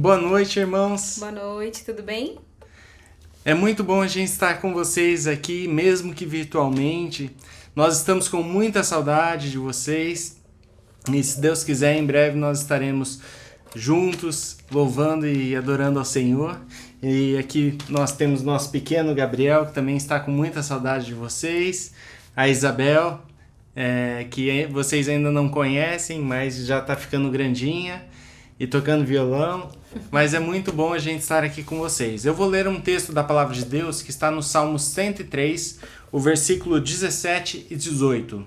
Boa noite, irmãos. Boa noite, tudo bem? É muito bom a gente estar com vocês aqui, mesmo que virtualmente. Nós estamos com muita saudade de vocês e, se Deus quiser, em breve nós estaremos juntos, louvando e adorando ao Senhor. E aqui nós temos nosso pequeno Gabriel, que também está com muita saudade de vocês. A Isabel, que vocês ainda não conhecem, mas já está ficando grandinha e tocando violão, mas é muito bom a gente estar aqui com vocês. Eu vou ler um texto da Palavra de Deus que está no Salmo 103, o versículo 17 e 18.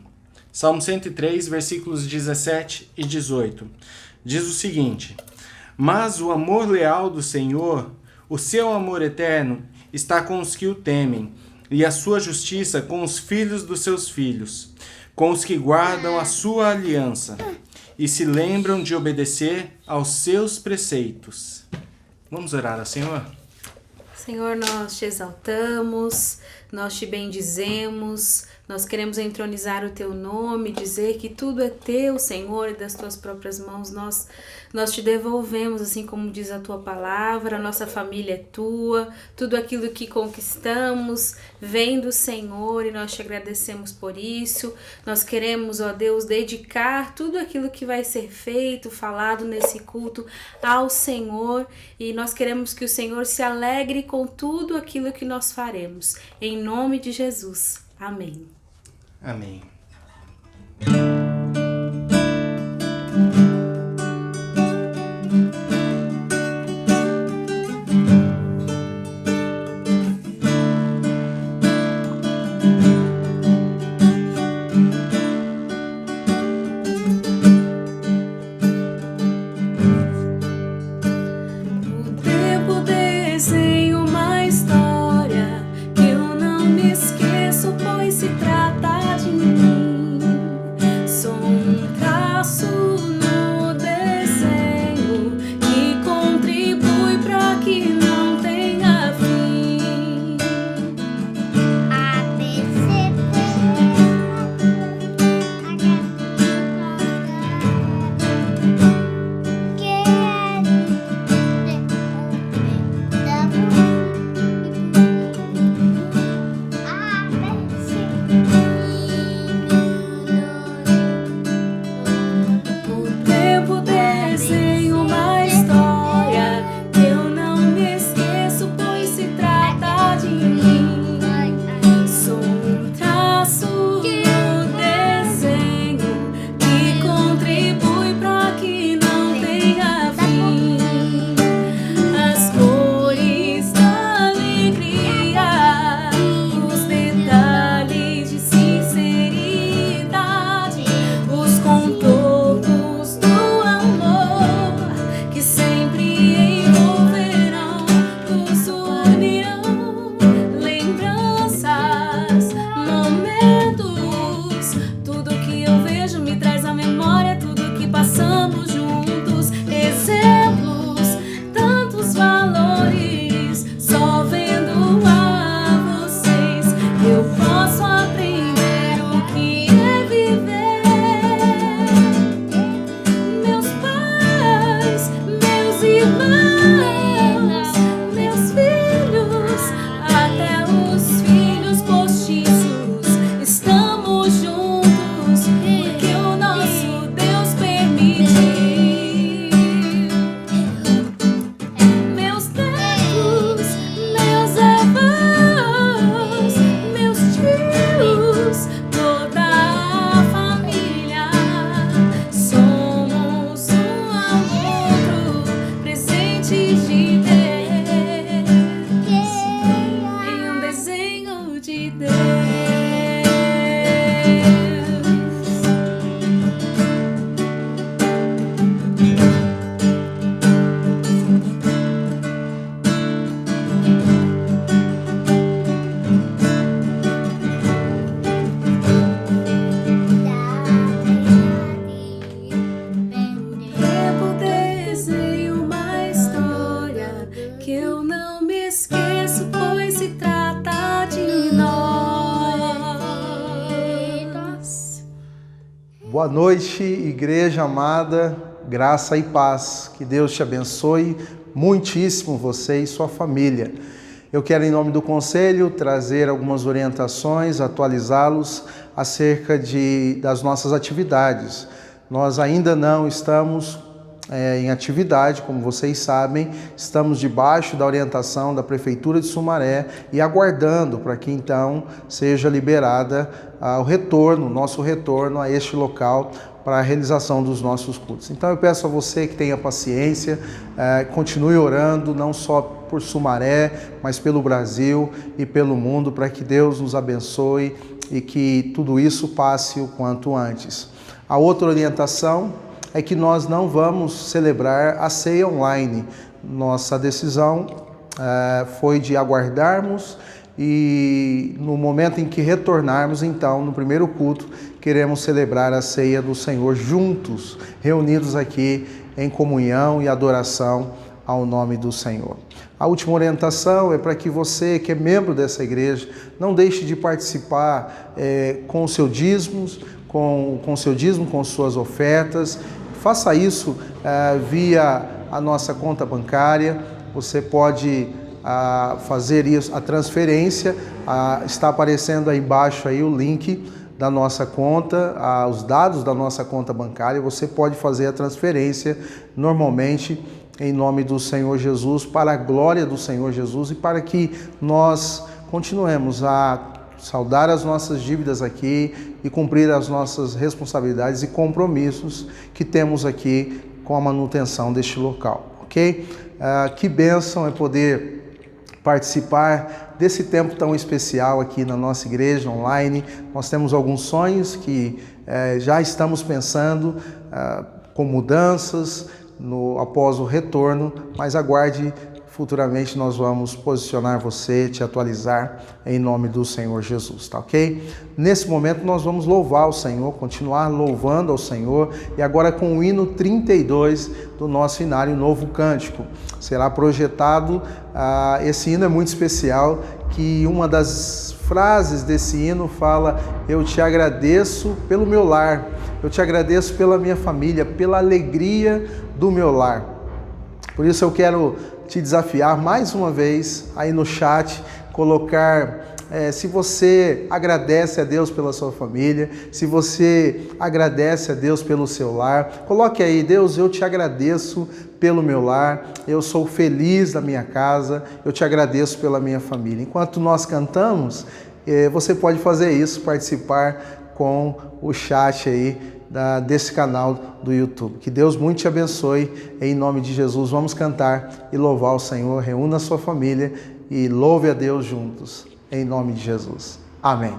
Salmo 103, versículos 17 e 18. Diz o seguinte: Mas o amor leal do Senhor, o seu amor eterno, está com os que o temem, e a sua justiça com os filhos dos seus filhos, com os que guardam a sua aliança e se lembram de obedecer aos seus preceitos. Vamos orar ao Senhor? Senhor, nós te exaltamos, nós te bendizemos, nós queremos entronizar o teu nome, dizer que tudo é teu, Senhor, e das tuas próprias mãos nós te devolvemos, assim como diz a tua palavra. A nossa família é tua, tudo aquilo que conquistamos vem do Senhor e nós te agradecemos por isso. Nós queremos, ó Deus, dedicar tudo aquilo que vai ser feito, falado nesse culto ao Senhor, e nós queremos que o Senhor se alegre com tudo aquilo que nós faremos. Em nome de Jesus. Amém. Amém. Boa noite, igreja amada, graça e paz. Que Deus te abençoe muitíssimo você e sua família. Eu quero, em nome do Conselho, trazer algumas orientações, atualizá-los acerca das nossas atividades. Nós ainda não estamos em atividade, como vocês sabem, estamos debaixo da orientação da Prefeitura de Sumaré e aguardando para que então seja liberada o nosso retorno a este local para a realização dos nossos cultos. Então eu peço a você que tenha paciência, continue orando, não só por Sumaré, mas pelo Brasil e pelo mundo, para que Deus nos abençoe e que tudo isso passe o quanto antes. A outra orientação é que nós não vamos celebrar a ceia online. Nossa decisão foi de aguardarmos e no momento em que retornarmos, então, no primeiro culto, queremos celebrar a ceia do Senhor juntos, reunidos aqui em comunhão e adoração ao nome do Senhor. A última orientação é para que você, que é membro dessa igreja, não deixe de participar com o seu dízimo, com suas ofertas. Faça isso via a nossa conta bancária. Você pode fazer isso, a transferência. Está aparecendo aí embaixo aí o link da nossa conta, os dados da nossa conta bancária. Você pode fazer a transferência normalmente em nome do Senhor Jesus, para a glória do Senhor Jesus e para que nós continuemos a saldar as nossas dívidas aqui e cumprir as nossas responsabilidades e compromissos que temos aqui com a manutenção deste local, ok? Que bênção é poder participar desse tempo tão especial aqui na nossa igreja online. Nós temos alguns sonhos que já estamos pensando com mudanças após o retorno, mas aguarde. Futuramente nós vamos posicionar você, te atualizar em nome do Senhor Jesus, tá ok? Nesse momento nós vamos louvar o Senhor, continuar louvando ao Senhor e agora com o hino 32 do nosso Inário Novo Cântico. Será projetado, esse hino é muito especial, que uma das frases desse hino fala: eu te agradeço pelo meu lar, eu te agradeço pela minha família, pela alegria do meu lar. Por isso eu quero te desafiar mais uma vez aí no chat, colocar se você agradece a Deus pela sua família, se você agradece a Deus pelo seu lar, coloque aí: Deus, eu te agradeço pelo meu lar, eu sou feliz na minha casa, eu te agradeço pela minha família. Enquanto nós cantamos, você pode fazer isso, participar com o chat aí desse canal do YouTube. Que Deus muito te abençoe, em nome de Jesus. Vamos cantar e louvar o Senhor. Reúna a sua família e louve a Deus juntos, em nome de Jesus. Amém.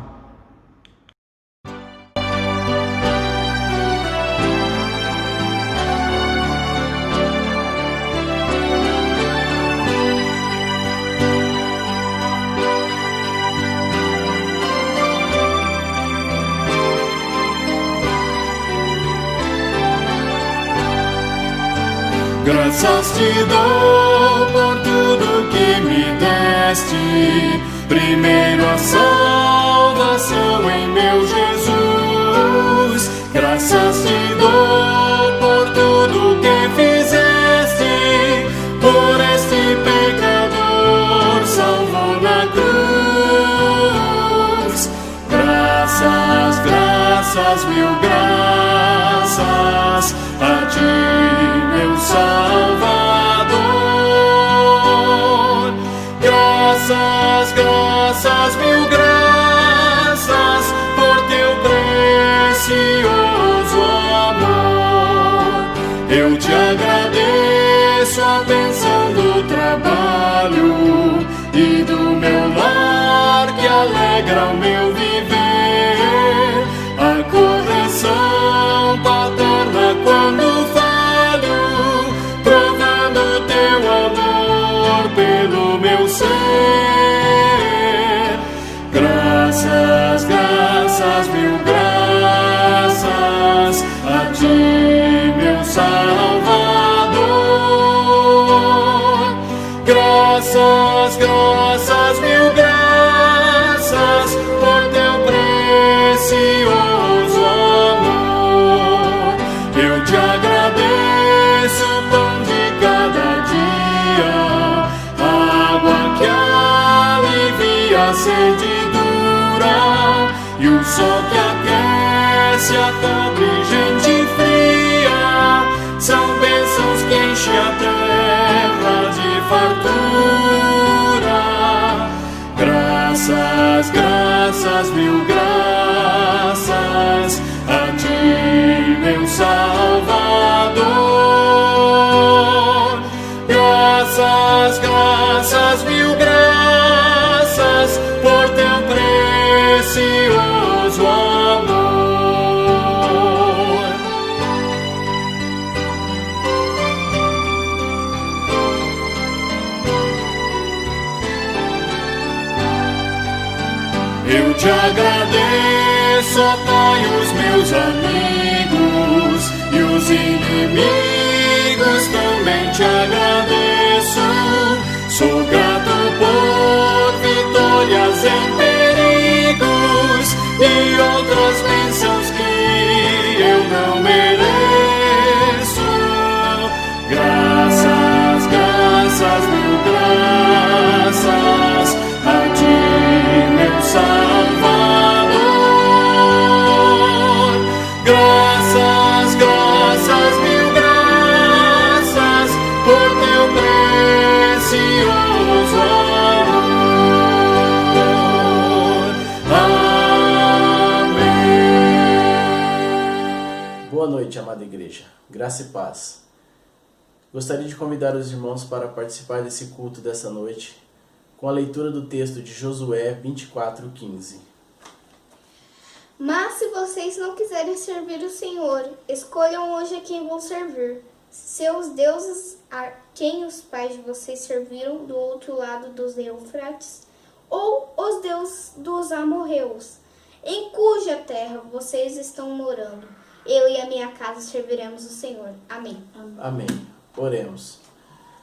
Graças te dou por tudo que me deste, primeiro a salvação em meu Jesus. Graças te dou por tudo que fizeste, por este pecador salvo na cruz. Graças, graças, mil graças a ti, meu Salvador. Graças, graças, mil graças por teu precioso amor. Eu te agradeço a bênção do trabalho e do meu lar que alegra o meu viver, a correção paterna quando falho, provando teu amor pelo meu ser. Graças, graças, mil graças a ti, meu Salvador. Graças, graças, mil graças por teu e o sol que aquece a pobre gente fria. São bênçãos que enchem a terra de fartura. Graças, graças, mil graças a ti, meu Salvador. Graças, graças, mil graças por teu precioso amor. Eu te agradeço, ó Pai, os meus amigos e os inimigos também te agradeço. Sou grato por vitórias em perigos e outras bênçãos que eu não mereço. Graças, graças, mil graças a ti, meu Salvador. Graças, graças, mil graças por teu precioso amor. Amém. Boa noite, amada igreja. Graça e paz. Gostaria de convidar os irmãos para participar desse culto dessa noite com a leitura do texto de Josué 24:15. Mas se vocês não quiserem servir o Senhor, escolham hoje a quem vão servir. Seus deuses a quem os pais de vocês serviram do outro lado dos Eufrates, ou os deuses dos amorreus, em cuja terra vocês estão morando. Eu e a minha casa serviremos o Senhor. Amém. Amém. Oremos.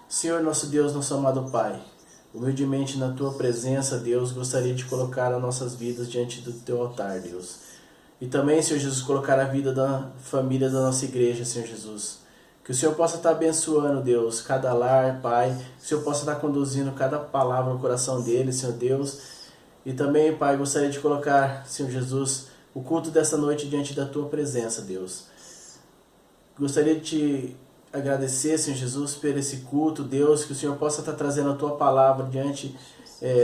Senhor, nosso Deus, nosso amado Pai, humildemente na Tua presença, Deus, gostaria de colocar as nossas vidas diante do Teu altar, Deus. E também, Senhor Jesus, colocar a vida da família da nossa igreja, Senhor Jesus. Que o Senhor possa estar abençoando, Deus, cada lar, Pai. Que o Senhor possa estar conduzindo cada palavra no coração deles, Senhor Deus. E também, Pai, gostaria de colocar, Senhor Jesus, o culto dessa noite diante da Tua presença, Deus. Gostaria de Te agradecer, Senhor Jesus, por esse culto, Deus, que o Senhor possa estar trazendo a Tua palavra diante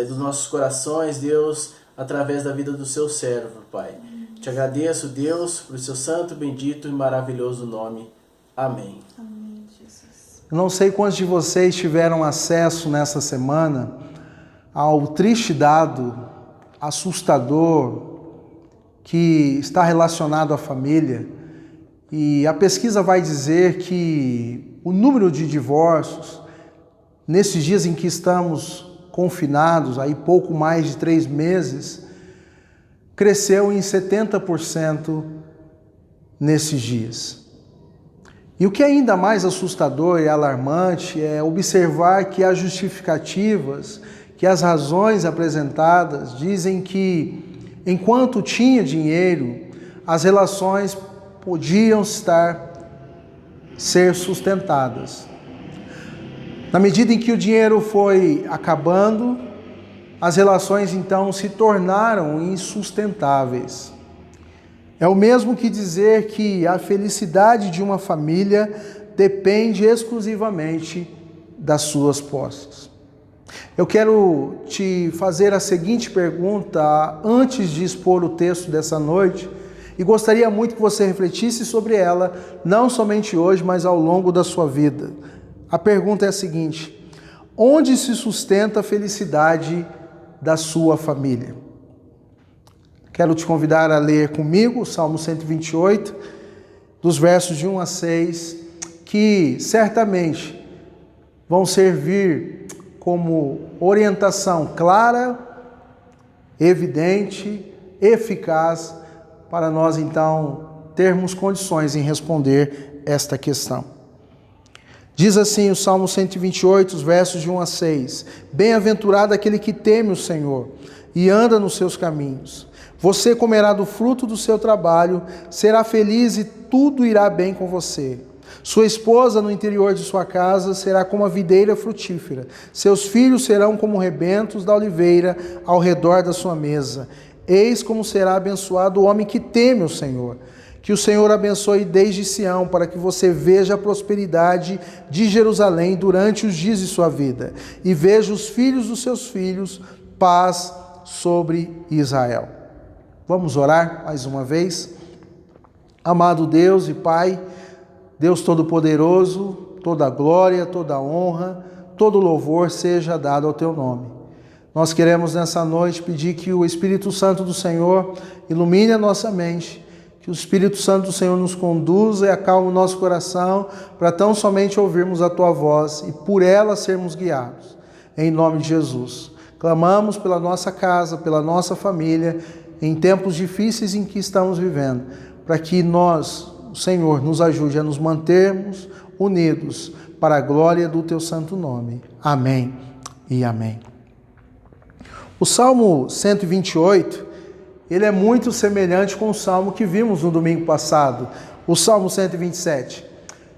dos nossos corações, Deus, através da vida do Seu servo, Pai. Te agradeço, Deus, por Seu santo, bendito e maravilhoso nome. Amém. Amém, Jesus. Eu não sei quantos de vocês tiveram acesso nessa semana ao triste dado, assustador, que está relacionado à família. E a pesquisa vai dizer que o número de divórcios, nesses dias em que estamos confinados, aí pouco mais de 3 meses, cresceu em 70% nesses dias. E o que é ainda mais assustador e alarmante é observar que as justificativas, que as razões apresentadas dizem que, enquanto tinha dinheiro, as relações podiam ser sustentadas. Na medida em que o dinheiro foi acabando, as relações então se tornaram insustentáveis. É o mesmo que dizer que a felicidade de uma família depende exclusivamente das suas posses. Eu quero te fazer a seguinte pergunta antes de expor o texto dessa noite, e gostaria muito que você refletisse sobre ela, não somente hoje, mas ao longo da sua vida. A pergunta é a seguinte: onde se sustenta a felicidade da sua família? Quero te convidar a ler comigo o Salmo 128, dos versos de 1 a 6, que certamente vão servir como orientação clara, evidente, eficaz, para nós então termos condições em responder esta questão. Diz assim o Salmo 128, os versos de 1 a 6: Bem-aventurado aquele que teme o Senhor e anda nos seus caminhos. Você comerá do fruto do seu trabalho, será feliz e tudo irá bem com você. Sua esposa no interior de sua casa será como a videira frutífera. Seus filhos serão como rebentos da oliveira ao redor da sua mesa. Eis como será abençoado o homem que teme o Senhor. Que o Senhor abençoe desde Sião, para que você veja a prosperidade de Jerusalém durante os dias de sua vida, e veja os filhos dos seus filhos, paz sobre Israel. Vamos orar mais uma vez? Amado Deus e Pai, Deus Todo-Poderoso, toda a glória, toda a honra, todo louvor seja dado ao Teu nome. Nós queremos nessa noite pedir que o Espírito Santo do Senhor ilumine a nossa mente, que o Espírito Santo do Senhor nos conduza e acalme o nosso coração, para tão somente ouvirmos a Tua voz e por ela sermos guiados. Em nome de Jesus. Clamamos pela nossa casa, pela nossa família, em tempos difíceis em que estamos vivendo, para que nós, o Senhor, nos ajude a nos mantermos unidos para a glória do Teu santo nome. Amém e amém. O Salmo 128, ele é muito semelhante com o Salmo que vimos no domingo passado, o Salmo 127,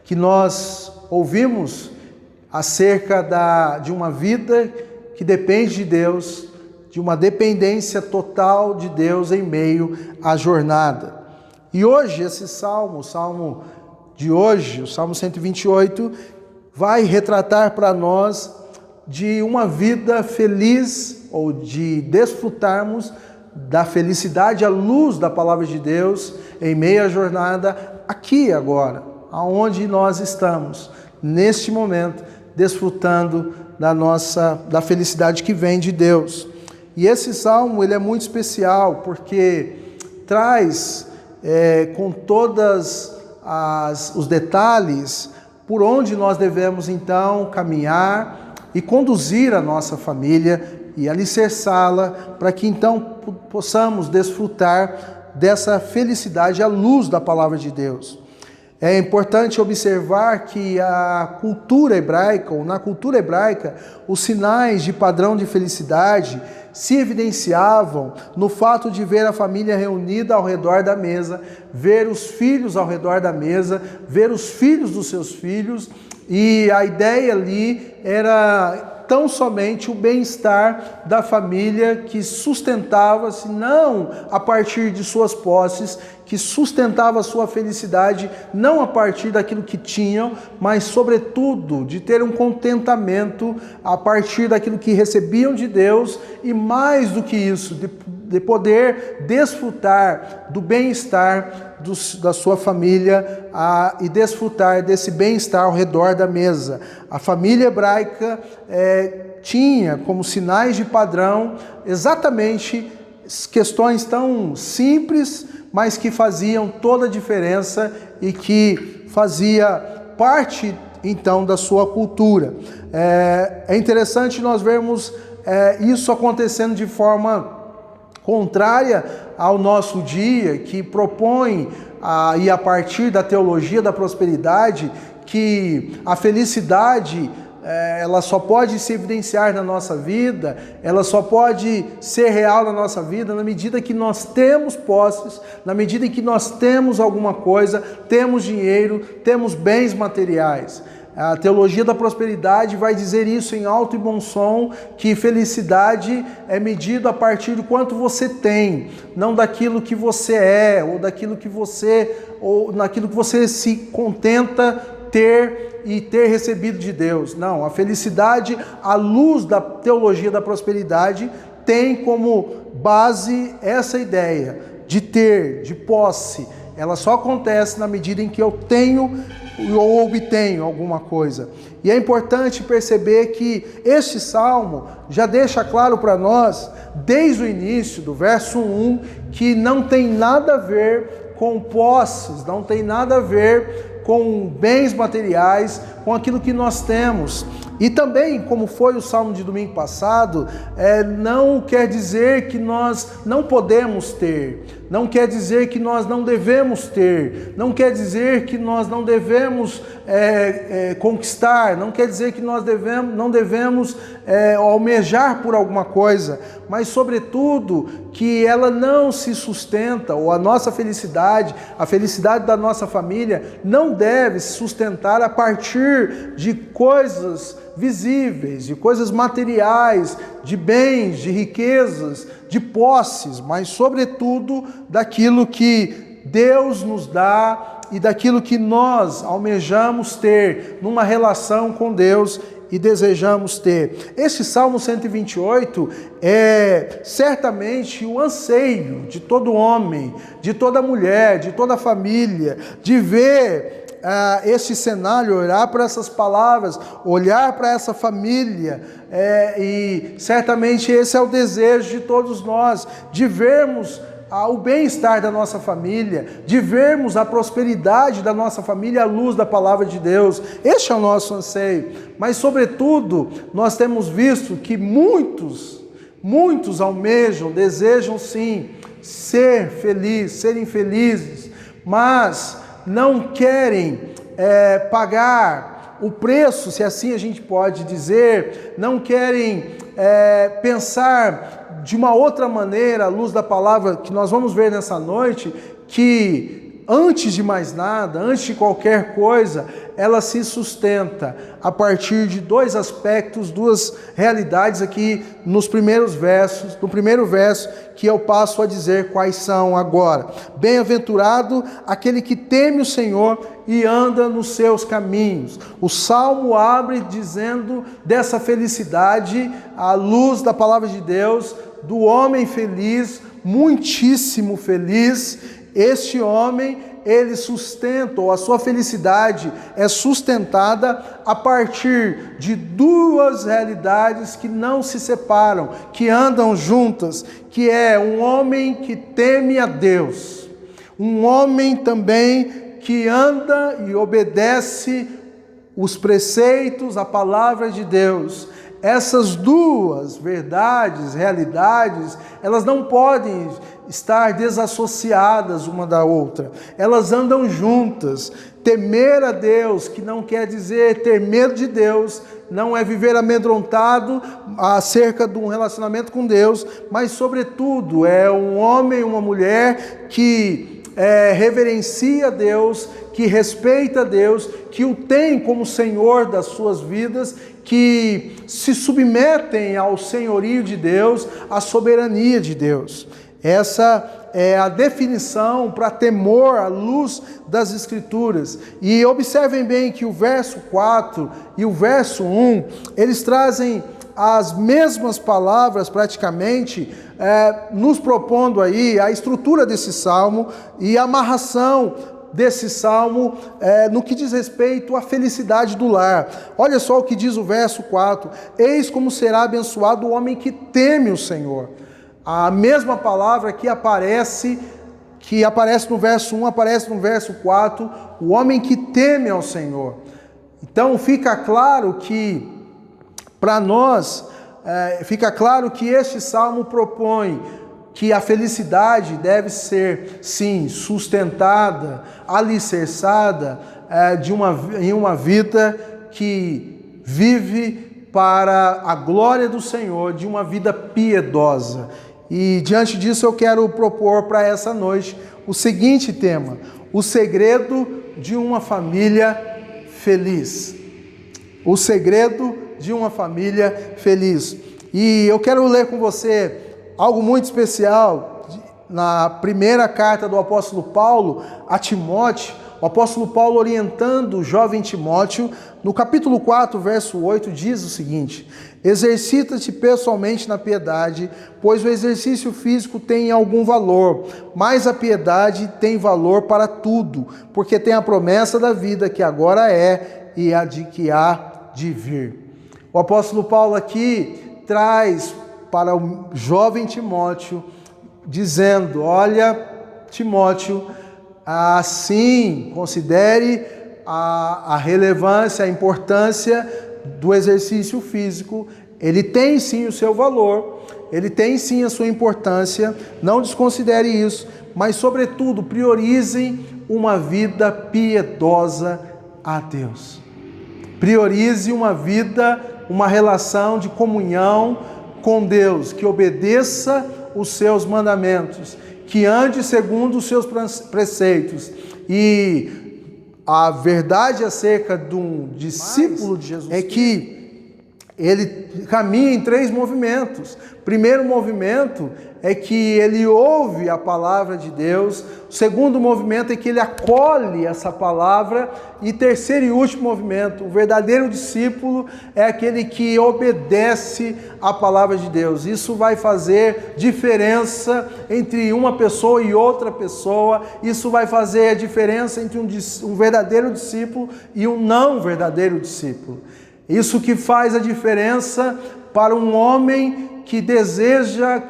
que nós ouvimos acerca de uma vida que depende de Deus, de uma dependência total de Deus em meio à jornada. E hoje esse salmo, o salmo de hoje, o Salmo 128, vai retratar para nós de uma vida feliz, ou de desfrutarmos da felicidade à luz da palavra de Deus em meio à jornada aqui agora, aonde nós estamos, neste momento, desfrutando da felicidade que vem de Deus. E esse salmo ele é muito especial porque traz com todas os detalhes por onde nós devemos então caminhar e conduzir a nossa família e alicerçá-la para que então possamos desfrutar dessa felicidade à luz da palavra de Deus. É importante observar que na cultura hebraica, os sinais de padrão de felicidade se evidenciavam no fato de ver a família reunida ao redor da mesa, ver os filhos ao redor da mesa, ver os filhos dos seus filhos, e a ideia ali era tão somente o bem-estar da família que sustentava-se não a partir de suas posses, que sustentava a sua felicidade não a partir daquilo que tinham, mas sobretudo de ter um contentamento a partir daquilo que recebiam de Deus e mais do que isso, de poder desfrutar do bem-estar da sua família e desfrutar desse bem-estar ao redor da mesa. A família hebraica tinha como sinais de padrão exatamente questões tão simples, mas que faziam toda a diferença e que fazia parte então da sua cultura. É interessante nós vermos isso acontecendo de forma contrária ao nosso dia, que propõe, e a partir da teologia da prosperidade, que a felicidade ela só pode se evidenciar na nossa vida, ela só pode ser real na nossa vida na medida que nós temos posses, na medida em que nós temos alguma coisa, temos dinheiro, temos bens materiais. A teologia da prosperidade vai dizer isso em alto e bom som, que felicidade é medida a partir de quanto você tem, não daquilo que você é, ou naquilo que você se contenta ter recebido de Deus. Não, a felicidade, à luz da teologia da prosperidade, tem como base essa ideia de ter, de posse. Ela só acontece na medida em que eu tenho ou obtenho alguma coisa. E é importante perceber que este salmo já deixa claro para nós, desde o início, do verso 1, que não tem nada a ver com posses, não tem nada a ver com bens materiais, com aquilo que nós temos. E também, como foi o salmo de domingo passado, não quer dizer que nós não podemos ter, não quer dizer que nós não devemos ter, não quer dizer que nós não devemos conquistar, não quer dizer que nós não devemos almejar por alguma coisa, mas sobretudo que ela não se sustenta, ou a nossa felicidade, a felicidade da nossa família não deve se sustentar a partir de coisas visíveis, de coisas materiais, de bens, de riquezas, de posses, mas sobretudo daquilo que Deus nos dá e daquilo que nós almejamos ter numa relação com Deus e desejamos ter. Este Salmo 128 é certamente o anseio de todo homem, de toda mulher, de toda família, de ver este cenário, olhar para essas palavras, olhar para essa família, e certamente esse é o desejo de todos nós, de vermos o bem-estar da nossa família, de vermos a prosperidade da nossa família à luz da palavra de Deus. Este é o nosso anseio, mas sobretudo nós temos visto que muitos almejam, desejam sim ser felizes, serem felizes, mas não querem pagar o preço, se assim a gente pode dizer, não querem pensar de uma outra maneira, à luz da palavra que nós vamos ver nessa noite, que antes de mais nada, antes de qualquer coisa, ela se sustenta a partir de dois aspectos, duas realidades aqui nos primeiros versos, no primeiro verso que eu passo a dizer quais são agora. Bem-aventurado aquele que teme o Senhor e anda nos seus caminhos. O Salmo abre dizendo dessa felicidade, à luz da palavra de Deus, do homem feliz, muitíssimo feliz. Este homem, ele sustenta, ou a sua felicidade é sustentada a partir de duas realidades que não se separam, que andam juntas, que é um homem que teme a Deus, um homem também que anda e obedece os preceitos, a palavra de Deus. Essas duas verdades, realidades, elas não podem estar desassociadas uma da outra. Elas andam juntas. Temer a Deus, que não quer dizer ter medo de Deus, não é viver amedrontado acerca de um relacionamento com Deus, mas sobretudo é um homem, uma mulher que reverencia Deus, que respeita Deus, que o tem como Senhor das suas vidas, que se submetem ao senhorio de Deus, à soberania de Deus. Essa é a definição para temor à luz das Escrituras. E observem bem que o verso 4 e o verso 1, eles trazem as mesmas palavras praticamente, nos propondo aí a estrutura desse salmo e a amarração desse salmo no que diz respeito à felicidade do lar. Olha só o que diz o verso 4: eis como será abençoado o homem que teme o Senhor. A mesma palavra que aparece no verso 1, aparece no verso 4, o homem que teme ao Senhor. Então fica claro que para nós, fica claro que este salmo propõe que a felicidade deve ser, sim, sustentada, alicerçada em uma vida que vive para a glória do Senhor, de uma vida piedosa. E diante disso eu quero propor para essa noite o seguinte tema: o segredo de uma família feliz. O segredo de uma família feliz. E eu quero ler com você algo muito especial na primeira carta do apóstolo Paulo a Timóteo. O apóstolo Paulo, orientando o jovem Timóteo, no capítulo 4, verso 8, diz o seguinte: exercita-te pessoalmente na piedade, pois o exercício físico tem algum valor, mas a piedade tem valor para tudo, porque tem a promessa da vida que agora é e a de que há de vir. O apóstolo Paulo aqui traz para o jovem Timóteo, dizendo: olha, Timóteo, assim, considere a relevância, a importância do exercício físico. Ele tem sim o seu valor, ele tem sim a sua importância, não desconsidere isso, mas sobretudo priorizem uma vida piedosa a Deus. Priorize uma vida, uma relação de comunhão com Deus, que obedeça os seus mandamentos, que ande segundo os seus preceitos. E a verdade acerca de um discípulo de Jesus é que ele caminha em 3 movimentos. Primeiro movimento é que ele ouve a palavra de Deus. O segundo movimento é que ele acolhe essa palavra. E terceiro e último movimento, o verdadeiro discípulo é aquele que obedece a palavra de Deus. Isso vai fazer diferença entre uma pessoa e outra pessoa. Isso vai fazer a diferença entre um verdadeiro discípulo e um não verdadeiro discípulo. Isso que faz a diferença para um homem que deseja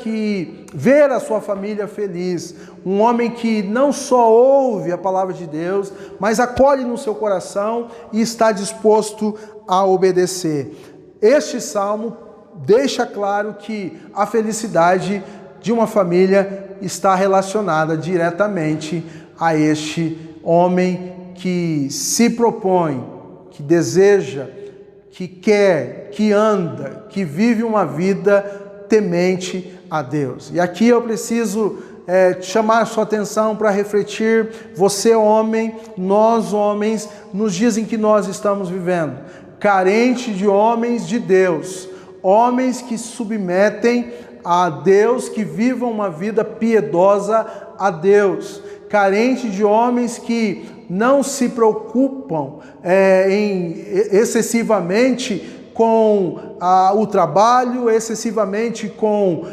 ver a sua família feliz. Um homem que não só ouve a palavra de Deus, mas acolhe no seu coração e está disposto a obedecer. Este salmo deixa claro que a felicidade de uma família está relacionada diretamente a este homem que se propõe, que deseja, que quer, que anda, que vive uma vida temente a Deus. E aqui eu preciso chamar a sua atenção para refletir, você homem, nós homens, nos dias em que nós estamos vivendo, carente de homens de Deus, homens que se submetem a Deus, que vivam uma vida piedosa a Deus, carente de homens que não se preocupam excessivamente com o trabalho, excessivamente com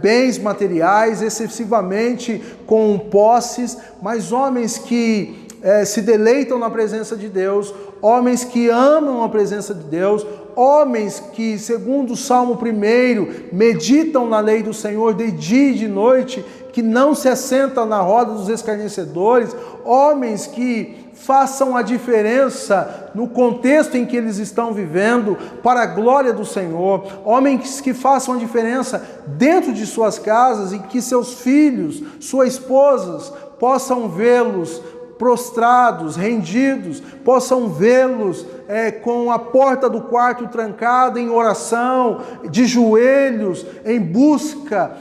bens materiais, excessivamente com posses, mas homens que se deleitam na presença de Deus, homens que amam a presença de Deus, homens que, segundo o Salmo 1, meditam na lei do Senhor de dia e de noite, que não se assentam na roda dos escarnecedores, homens que façam a diferença no contexto em que eles estão vivendo, para a glória do Senhor, homens que façam a diferença dentro de suas casas e que seus filhos, suas esposas, possam vê-los prostrados, rendidos, possam vê-los com a porta do quarto trancada em oração, de joelhos, em busca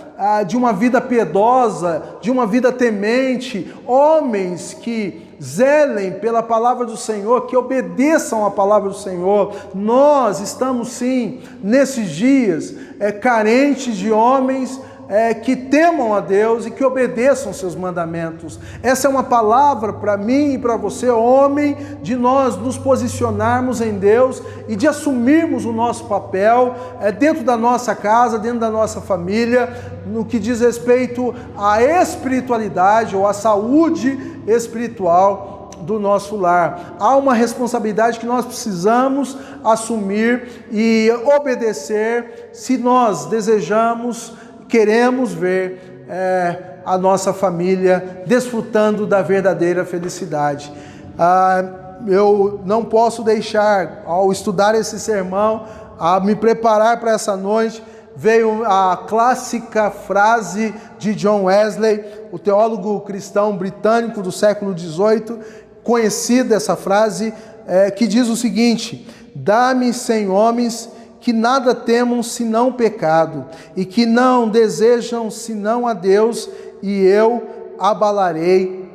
de uma vida piedosa, de uma vida temente, homens que zelem pela palavra do Senhor, que obedeçam a palavra do Senhor. Nós estamos sim, nesses dias, carentes de homens que temam a Deus e que obedeçam seus mandamentos. Essa é uma palavra para mim e para você, homem, de nós nos posicionarmos em Deus e de assumirmos o nosso papel dentro da nossa casa, dentro da nossa família, no que diz respeito à espiritualidade ou à saúde espiritual do nosso lar. Há uma responsabilidade que nós precisamos assumir e obedecer se nós desejamos, queremos ver a nossa família desfrutando da verdadeira felicidade. Eu não posso deixar, ao estudar esse sermão, a me preparar para essa noite, veio a clássica frase de John Wesley, o teólogo cristão britânico do século XVIII, conhecida essa frase, que diz o seguinte: dá-me 100 homens que nada temam senão o pecado, e que não desejam senão a Deus, e eu abalarei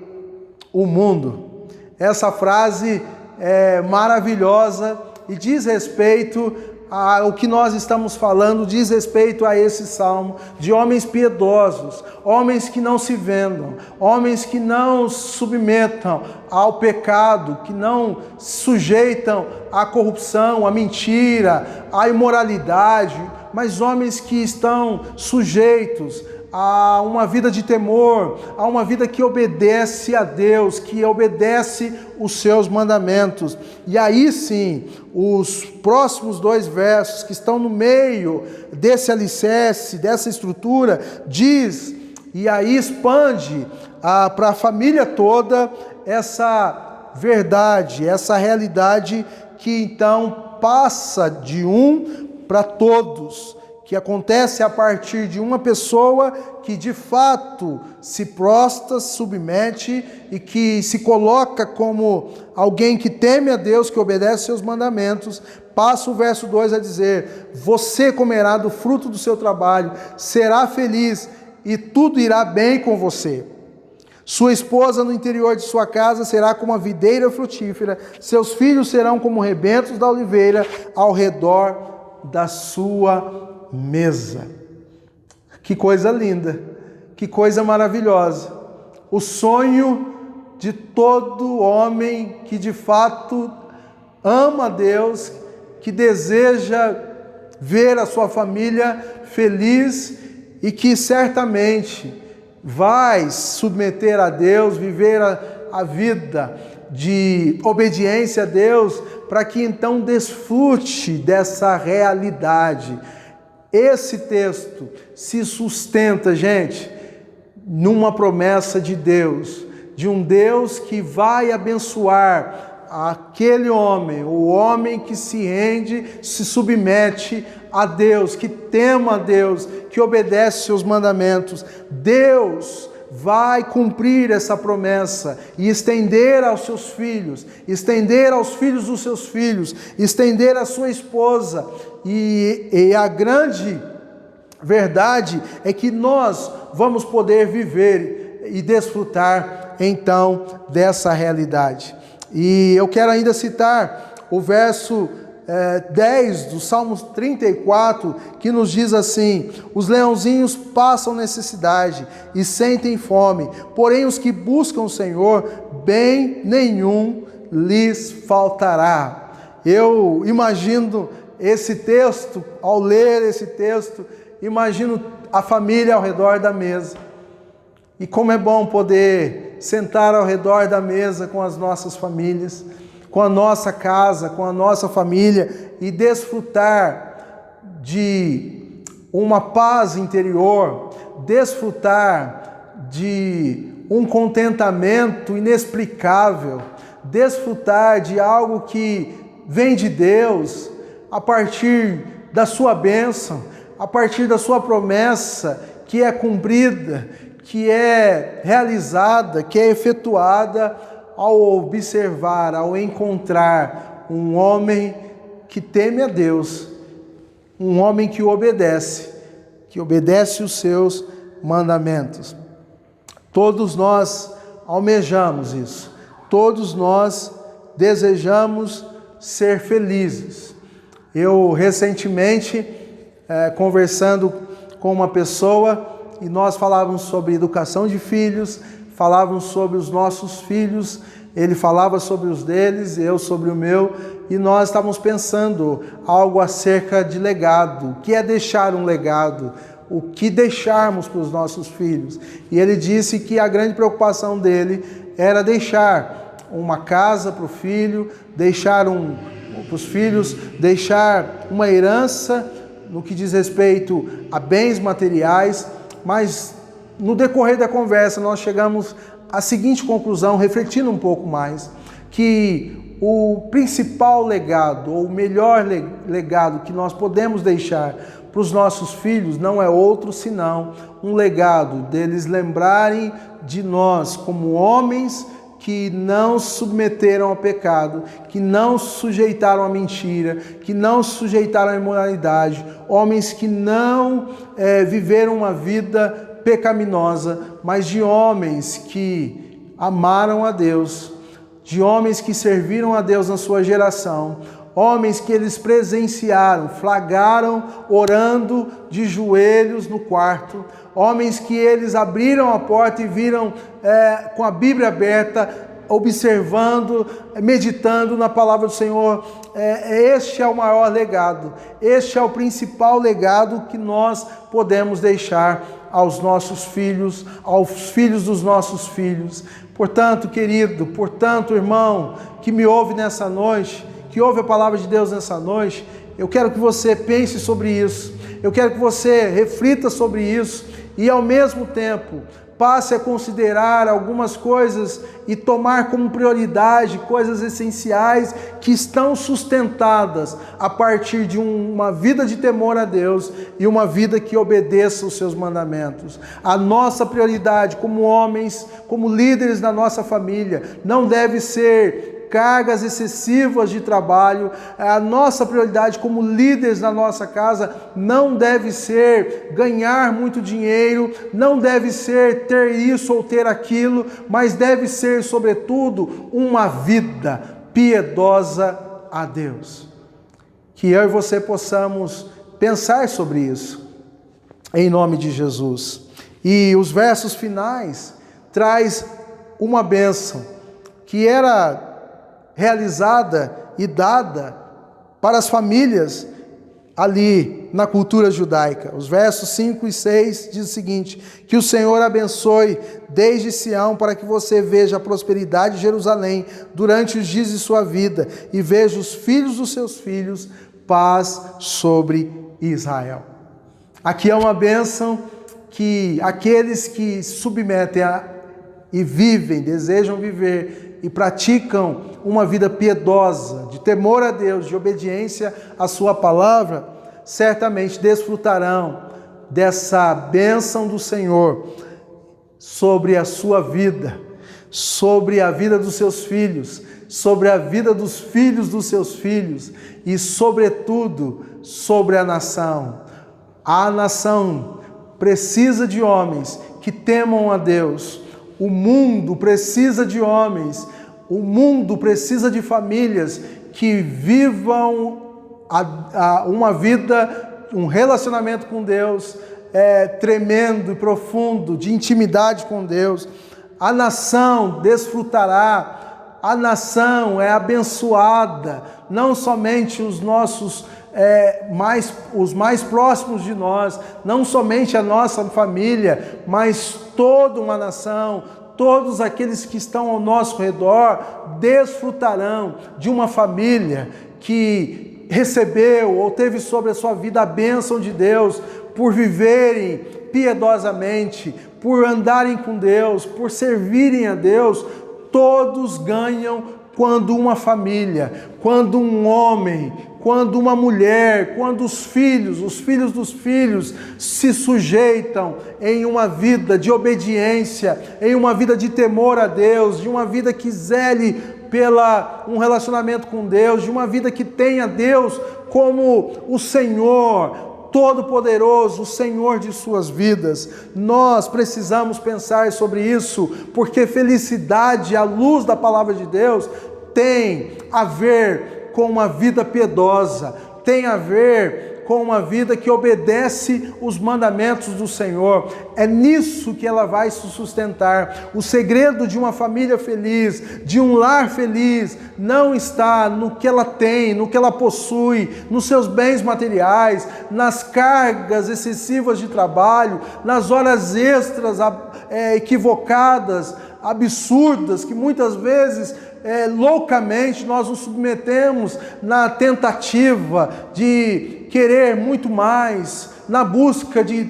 o mundo. Essa frase é maravilhosa e diz respeito ao que nós estamos falando, diz respeito a esse salmo, de homens piedosos, homens que não se vendam, homens que não submetam ao pecado, que não se sujeitam à corrupção, à mentira, à imoralidade, mas homens que estão sujeitos a uma vida de temor, a uma vida que obedece a Deus, que obedece os seus mandamentos. E aí sim, os próximos 2 versos que estão no meio desse alicerce, dessa estrutura, diz, e aí expande para a família toda essa verdade, essa realidade que então passa de um para todos, que acontece a partir de uma pessoa que de fato se prostra, se submete e que se coloca como alguém que teme a Deus, que obedece seus mandamentos. Passa o verso 2 a dizer: você comerá do fruto do seu trabalho, será feliz e tudo irá bem com você. Sua esposa no interior de sua casa será como a videira frutífera, seus filhos serão como rebentos da oliveira ao redor da sua mesa. Que coisa linda, que coisa maravilhosa. O sonho de todo homem que de fato ama a Deus, que deseja ver a sua família feliz e que certamente vai submeter a Deus, viver a vida de obediência a Deus, para que então desfrute dessa realidade. Esse texto se sustenta, gente, numa promessa de Deus, de um Deus que vai abençoar aquele homem, o homem que se rende, se submete a Deus, que tema a Deus, que obedece seus mandamentos. Deus vai cumprir essa promessa e estender aos seus filhos, estender aos filhos dos seus filhos, estender à sua esposa. E a grande verdade é que nós vamos poder viver e desfrutar então dessa realidade. E eu quero ainda citar o verso 10 do Salmo 34, que nos diz assim: os leãozinhos passam necessidade e sentem fome, porém os que buscam o Senhor, bem nenhum lhes faltará. Eu imagino esse texto, ao ler esse texto, imagino a família ao redor da mesa. E como é bom poder sentar ao redor da mesa com as nossas famílias, com a nossa casa, com a nossa família, e desfrutar de uma paz interior, desfrutar de um contentamento inexplicável, desfrutar de algo que vem de Deus, a partir da sua bênção, a partir da sua promessa, que é cumprida, que é realizada, que é efetuada, ao observar, ao encontrar um homem que teme a Deus, um homem que obedece os seus mandamentos. Todos nós almejamos isso, todos nós desejamos ser felizes. Eu recentemente, conversando com uma pessoa, e nós falávamos sobre educação de filhos, falávamos sobre os nossos filhos, ele falava sobre os deles, eu sobre o meu, e nós estávamos pensando algo acerca de legado, o que é deixar um legado, o que deixarmos para os nossos filhos. E ele disse que a grande preocupação dele era deixar uma casa para o filho, deixar para os filhos, deixar uma herança no que diz respeito a bens materiais, mas no decorrer da conversa nós chegamos à seguinte conclusão, refletindo um pouco mais, que o principal legado, ou o melhor legado que nós podemos deixar para os nossos filhos não é outro senão um legado deles lembrarem de nós como homens que não se submeteram ao pecado, que não se sujeitaram à mentira, que não se sujeitaram à imoralidade, homens que não viveram uma vida pecaminosa, mas de homens que amaram a Deus, de homens que serviram a Deus na sua geração, homens que eles presenciaram, flagraram orando de joelhos no quarto, homens que eles abriram a porta e viram com a Bíblia aberta, observando, meditando na palavra do Senhor. Este é o maior legado, este é o principal legado que nós podemos deixar aos nossos filhos, aos filhos dos nossos filhos. Portanto, querido, irmão, que me ouve nessa noite, que ouve a palavra de Deus nessa noite, eu quero que você pense sobre isso, eu quero que você reflita sobre isso e ao mesmo tempo passe a considerar algumas coisas e tomar como prioridade coisas essenciais que estão sustentadas a partir de uma vida de temor a Deus e uma vida que obedeça os seus mandamentos. A nossa prioridade como homens, como líderes da nossa família, não deve ser cargas excessivas de trabalho. A nossa prioridade como líderes na nossa casa não deve ser ganhar muito dinheiro, não deve ser ter isso ou ter aquilo, mas deve ser, sobretudo, uma vida piedosa a Deus. que eu e você possamos pensar sobre isso, em nome de Jesus. E os versos finais traz uma bênção que era realizada e dada para as famílias ali na cultura judaica. Os versos 5 e 6 diz o seguinte: que o Senhor abençoe desde Sião, para que você veja a prosperidade de Jerusalém durante os dias de sua vida, e veja os filhos dos seus filhos, paz sobre Israel. Aqui é uma bênção que aqueles que submetem e vivem, desejam viver e praticam uma vida piedosa, de temor a Deus, de obediência à sua palavra, certamente desfrutarão dessa bênção do Senhor sobre a sua vida, sobre a vida dos seus filhos, sobre a vida dos filhos dos seus filhos e, sobretudo, sobre a nação. A nação precisa de homens que temam a Deus. O mundo precisa de homens. O mundo precisa de famílias que vivam uma vida, um relacionamento com Deus tremendo e profundo, de intimidade com Deus. A nação desfrutará, a nação é abençoada, não somente os nossos os mais próximos de nós, não somente a nossa família, mas toda uma nação, todos aqueles que estão ao nosso redor desfrutarão de uma família que recebeu ou teve sobre a sua vida a bênção de Deus, por viverem piedosamente, por andarem com Deus, por servirem a Deus. Todos ganham quando uma família, quando um homem, quando uma mulher, quando os filhos dos filhos se sujeitam em uma vida de obediência, em uma vida de temor a Deus, de uma vida que zele um relacionamento com Deus, de uma vida que tenha Deus como o Senhor Todo-Poderoso, o Senhor de suas vidas. Nós precisamos pensar sobre isso, porque felicidade à luz da palavra de Deus tem a ver com uma vida piedosa, tem a ver com uma vida que obedece os mandamentos do Senhor. É nisso que ela vai se sustentar. O segredo de uma família feliz, de um lar feliz, não está no que ela tem, no que ela possui, nos seus bens materiais, nas cargas excessivas de trabalho, nas horas extras equivocadas, absurdas, que muitas vezes loucamente nós nos submetemos na tentativa de querer muito mais, na busca de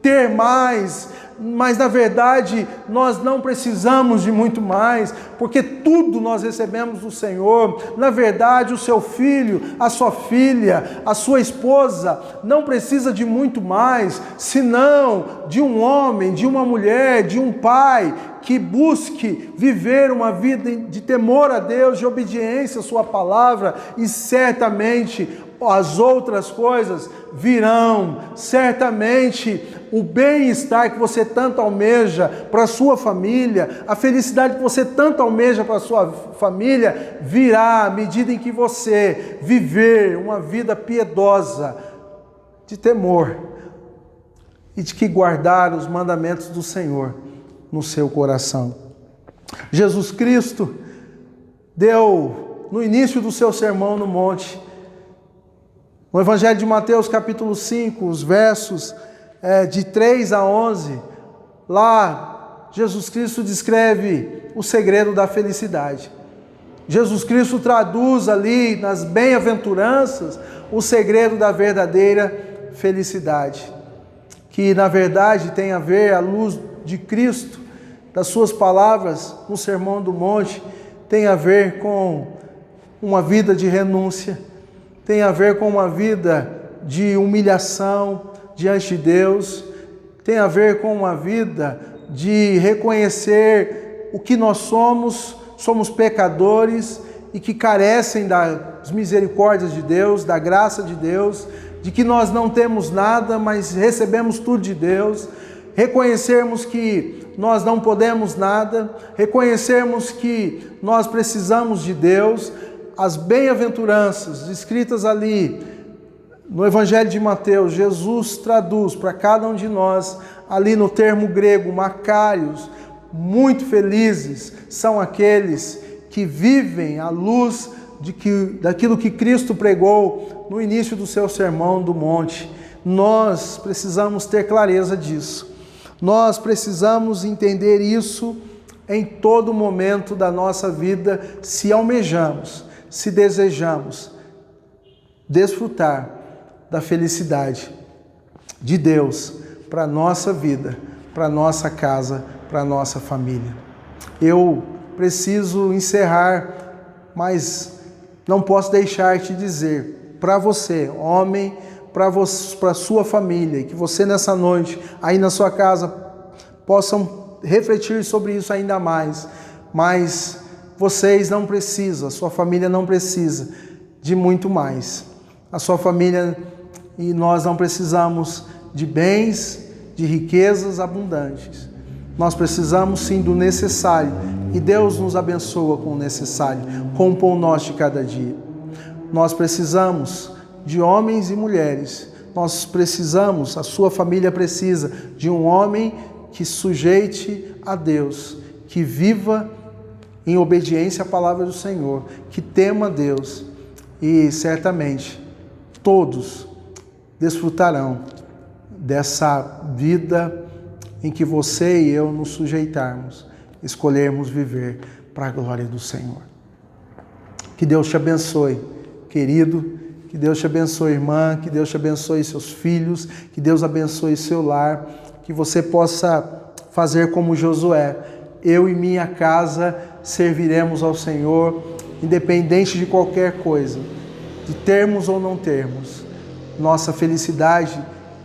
ter mais, mas na verdade nós não precisamos de muito mais, porque tudo nós recebemos do Senhor. Na verdade, o seu filho, a sua filha, a sua esposa não precisa de muito mais, senão de um homem, de uma mulher, de um pai que busque viver uma vida de temor a Deus, de obediência à sua palavra, e certamente as outras coisas virão. Certamente o bem-estar que você tanto almeja para a sua família, a felicidade que você tanto almeja para a sua família, virá à medida em que você viver uma vida piedosa, de temor, e de que guardar os mandamentos do Senhor no seu coração. Jesus Cristo deu, no início do seu sermão no monte, no Evangelho de Mateus capítulo 5, os versos de 3 a 11, lá Jesus Cristo descreve o segredo da felicidade. Jesus Cristo traduz ali nas bem-aventuranças o segredo da verdadeira felicidade, que na verdade tem a ver, à luz de Cristo, das suas palavras no Sermão do Monte, tem a ver com uma vida de renúncia, tem a ver com uma vida de humilhação diante de Deus, tem a ver com uma vida de reconhecer o que nós somos pecadores e que carecem das misericórdias de Deus, da graça de Deus, de que nós não temos nada, mas recebemos tudo de Deus. Reconhecermos que nós não podemos nada, reconhecermos que nós precisamos de Deus, as bem-aventuranças descritas ali no Evangelho de Mateus. Jesus traduz para cada um de nós, ali no termo grego, macários. Muito felizes são aqueles que vivem à luz daquilo que Cristo pregou no início do seu Sermão do Monte. Nós precisamos ter clareza disso. Nós precisamos entender isso em todo momento da nossa vida, se almejamos, se desejamos desfrutar da felicidade de Deus para a nossa vida, para a nossa casa, para a nossa família. Eu preciso encerrar, mas não posso deixar de dizer para você, homem, para a sua família, que você nessa noite, aí na sua casa, possam refletir sobre isso ainda mais. Mas vocês não precisam, a sua família não precisa de muito mais. A sua família e nós não precisamos de bens, de riquezas abundantes. Nós precisamos sim do necessário, e Deus nos abençoa com o necessário, com o pão nosso de cada dia. Nós precisamos de homens e mulheres. Nós precisamos, a sua família precisa de um homem que sujeite a Deus, que viva em obediência à palavra do Senhor, que tema a Deus, e certamente todos desfrutarão dessa vida em que você e eu nos sujeitarmos, escolhermos viver para a glória do Senhor. Que Deus te abençoe, querido, que Deus te abençoe, irmã, que Deus te abençoe seus filhos, que Deus abençoe seu lar, que você possa fazer como Josué: eu e minha casa serviremos ao Senhor, independente de qualquer coisa, de termos ou não termos. Nossa felicidade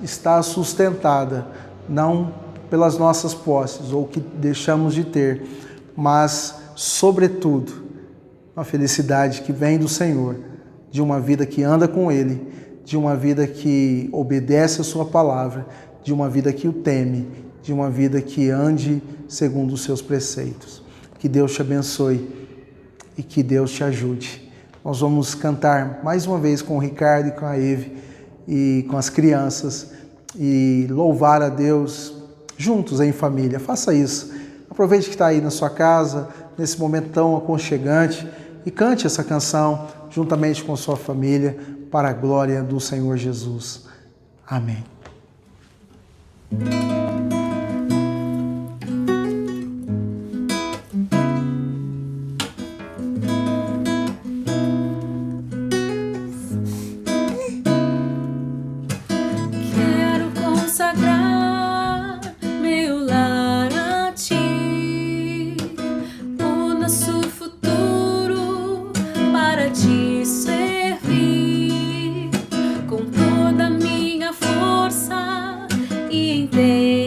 está sustentada, não pelas nossas posses ou que deixamos de ter, mas, sobretudo, uma felicidade que vem do Senhor, de uma vida que anda com Ele, de uma vida que obedece a sua palavra, de uma vida que o teme, de uma vida que ande segundo os seus preceitos. Que Deus te abençoe e que Deus te ajude. Nós vamos cantar mais uma vez com o Ricardo e com a Eve e com as crianças e louvar a Deus juntos em família. Faça isso. Aproveite que está aí na sua casa, nesse momento tão aconchegante, e cante essa canção juntamente com sua família para a glória do Senhor Jesus. Amém. Quero consagrar meu lar a ti, o nosso futuro para te servir com toda a minha força e entender.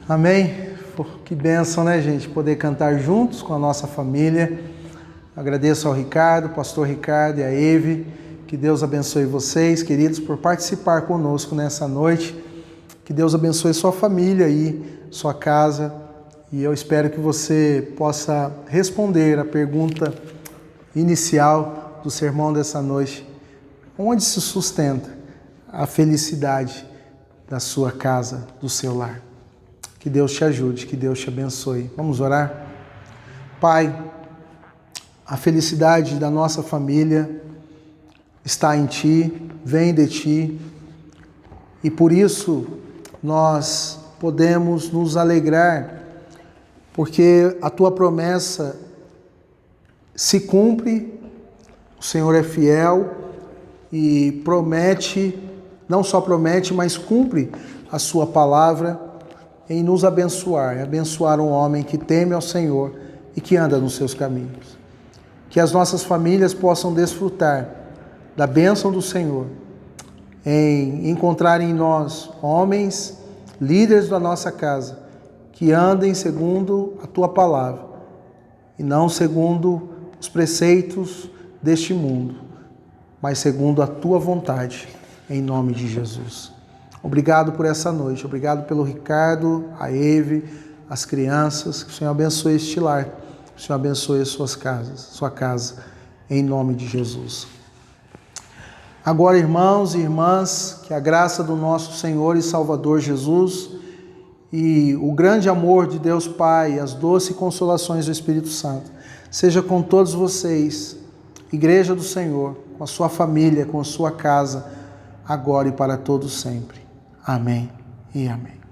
Amém? Pô, que bênção, né, gente? Poder cantar juntos com a nossa família. Agradeço ao Ricardo, pastor Ricardo e a Eve. Que Deus abençoe vocês, queridos, por participar conosco nessa noite. Que Deus abençoe sua família aí, sua casa. E eu espero que você possa responder a pergunta inicial do sermão dessa noite. Onde se sustenta a felicidade da sua casa, do seu lar? Que Deus te ajude, que Deus te abençoe. Vamos orar? Pai, a felicidade da nossa família está em Ti, vem de Ti, e por isso nós podemos nos alegrar, porque a Tua promessa se cumpre, o Senhor é fiel e promete, não só promete, mas cumpre a Sua palavra em nos abençoar um homem que teme ao Senhor e que anda nos seus caminhos. Que as nossas famílias possam desfrutar da bênção do Senhor, em encontrar em nós homens, líderes da nossa casa, que andem segundo a Tua palavra e não segundo os preceitos deste mundo, mas segundo a Tua vontade, em nome de Jesus. Obrigado por essa noite, obrigado pelo Ricardo, a Eve, as crianças, que o Senhor abençoe este lar, que o Senhor abençoe suas casas, sua casa, em nome de Jesus. Agora, irmãos e irmãs, que a graça do nosso Senhor e Salvador Jesus e o grande amor de Deus Pai e as doces consolações do Espírito Santo seja com todos vocês, Igreja do Senhor, com a sua família, com a sua casa, agora e para todos sempre. Amém e amém.